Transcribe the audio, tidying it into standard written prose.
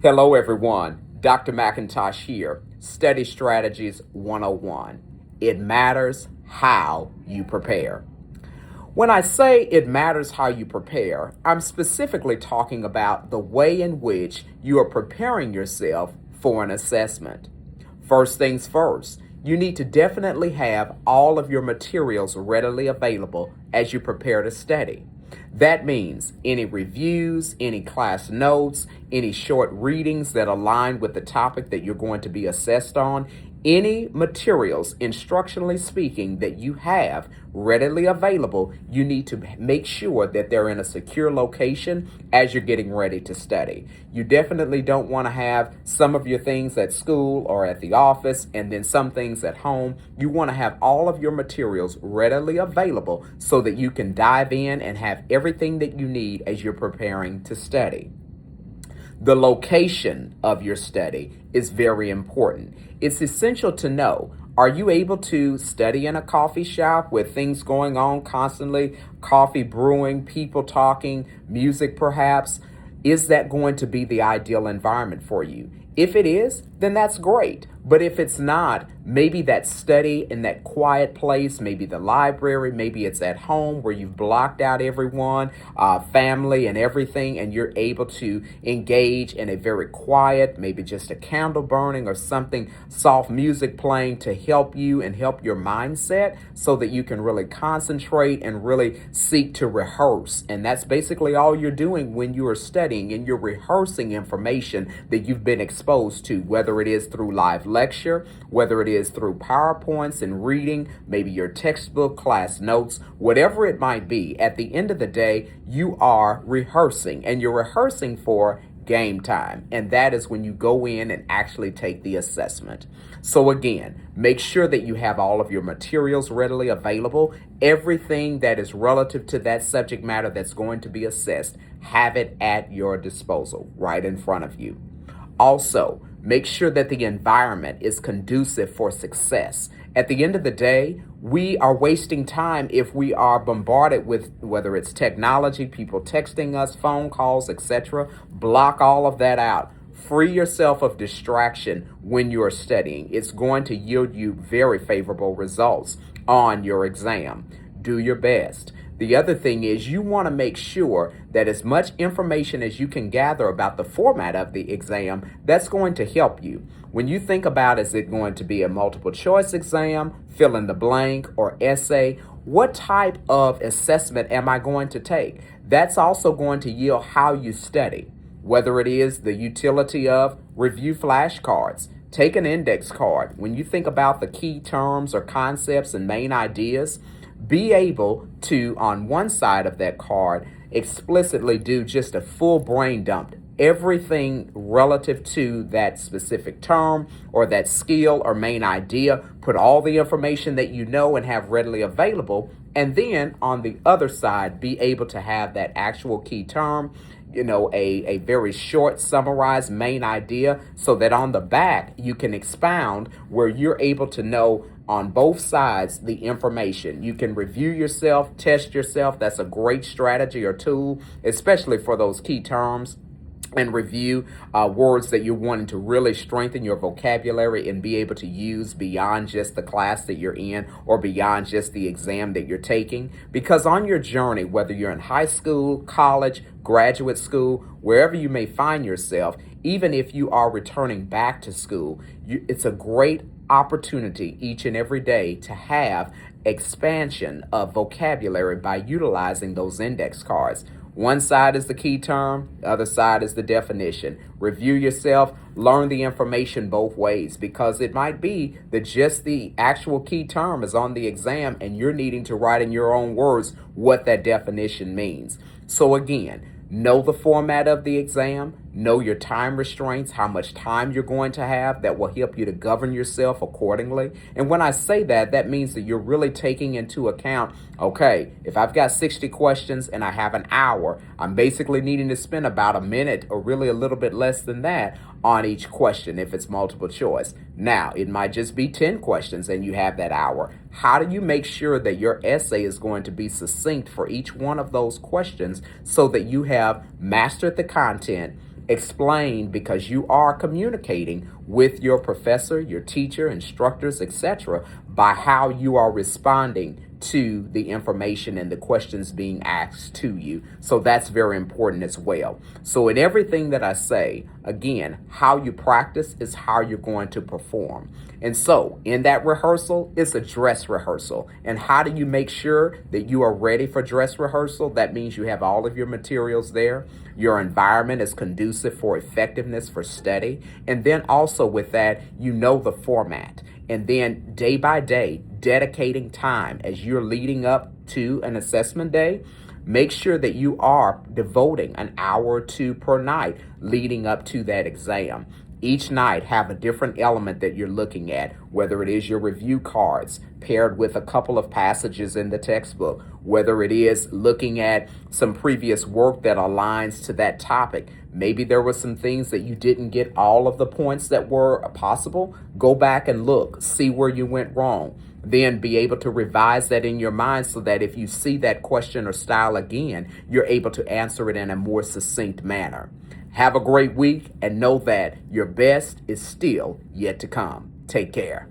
Hello, everyone. Dr. McIntosh here. Study Strategies 101. It matters how you prepare. When I say it matters how you prepare, I'm specifically talking about the way in which you are preparing yourself for an assessment. First things first, you need to definitely have all of your materials readily available as you prepare to study. That means any reviews, any class notes, any short readings that align with the topic that you're going to be assessed on, any materials, instructionally speaking, that you have readily available, you need to make sure that they're in a secure location as you're getting ready to study. You definitely don't want to have some of your things at school or at the office and then some things at home. You want to have all of your materials readily available so that you can dive in and have everything that you need as you're preparing to study. The location of your study is very important. It's essential to know, are you able to study in a coffee shop with things going on constantly, coffee brewing, people talking, music perhaps? Is that going to be the ideal environment for you? If it is, then that's great. But if it's not, maybe that study in that quiet place, maybe the library, maybe it's at home where you've blocked out everyone, family and everything, and you're able to engage in a very quiet, maybe just a candle burning or something, soft music playing to help you and help your mindset so that you can really concentrate and really seek to rehearse. And that's basically all you're doing when you are studying, and you're rehearsing information that you've been exposed to, whether it is through live lecture, whether it is through PowerPoints and reading, maybe your textbook, class notes, whatever it might be. At the end of the day, you are rehearsing, and you're rehearsing for game time. And that is when you go in and actually take the assessment. So again, make sure that you have all of your materials readily available. Everything that is relative to that subject matter that's going to be assessed, have it at your disposal right in front of you. Also, make sure that the environment is conducive for success. At the end of the day, we are wasting time if we are bombarded with, whether it's technology, people texting us, phone calls, etc. Block all of that out. Free yourself of distraction when you are studying. It's going to yield you very favorable results on your exam. Do your best. The other thing is you want to make sure that as much information as you can gather about the format of the exam, that's going to help you. When you think about, is it going to be a multiple choice exam, fill in the blank, or essay, what type of assessment am I going to take? That's also going to yield how you study. Whether it is the utility of review flashcards, take an index card. When you think about the key terms or concepts and main ideas, be able to, on one side of that card, explicitly do just a full brain dump. Everything relative to that specific term or that skill or main idea, put all the information that you know and have readily available. And then on the other side, be able to have that actual key term, a very short summarized main idea, so that on the back you can expound where you're able to know on both sides the information. You can review yourself, test yourself. That's a great strategy or tool, especially for those key terms, and review words that you're wanting to really strengthen your vocabulary and be able to use beyond just the class that you're in or beyond just the exam that you're taking. Because on your journey, whether you're in high school, college, graduate school, wherever you may find yourself, even if you are returning back to school, it's a great opportunity each and every day to have expansion of vocabulary by utilizing those index cards. One side is the key term, the other side is the definition. Review yourself, learn the information both ways, because it might be that just the actual key term is on the exam and you're needing to write in your own words what that definition means. So again, know the format of the exam, know your time restraints, how much time you're going to have. That will help you to govern yourself accordingly. And when I say that, that means that you're really taking into account, okay, if I've got 60 questions and I have an hour, I'm basically needing to spend about a minute or really a little bit less than that on each question if it's multiple choice. Now, it might just be 10 questions and you have that hour. How do you make sure that your essay is going to be succinct for each one of those questions so that you have mastered the content Explain, because you are communicating with your professor, your teacher, instructors, etc., by how you are responding to the information and the questions being asked to you. So that's very important as well. So in everything that I say, again, how you practice is how you're going to perform. And so in that rehearsal, it's a dress rehearsal. And how do you make sure that you are ready for dress rehearsal? That means you have all of your materials there. Your environment is conducive for effectiveness for study. And then also with that, you know the format. And then day by day, dedicating time as you're leading up to an assessment day. Make sure that you are devoting an hour or two per night leading up to that exam. Each night have a different element that you're looking at, whether it is your review cards paired with a couple of passages in the textbook, whether it is looking at some previous work that aligns to that topic. Maybe there were some things that you didn't get all of the points that were possible. Go back and look, see where you went wrong. Then be able to revise that in your mind so that if you see that question or style again, you're able to answer it in a more succinct manner. Have a great week and know that your best is still yet to come. Take care.